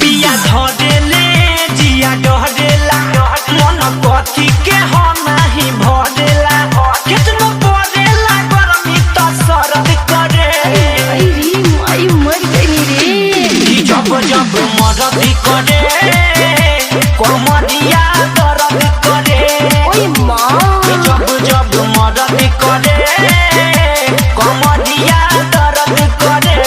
पिया धरेले जिया डहरेला मन कथी के हो नाही भरेला कितना पड़ेला गरमी त सरद करे आई रे आई मर गई रे जब जब मरद करे कमरिया दर्द करे ओए माँ जब जब मरद करे कमरिया दर्द करे।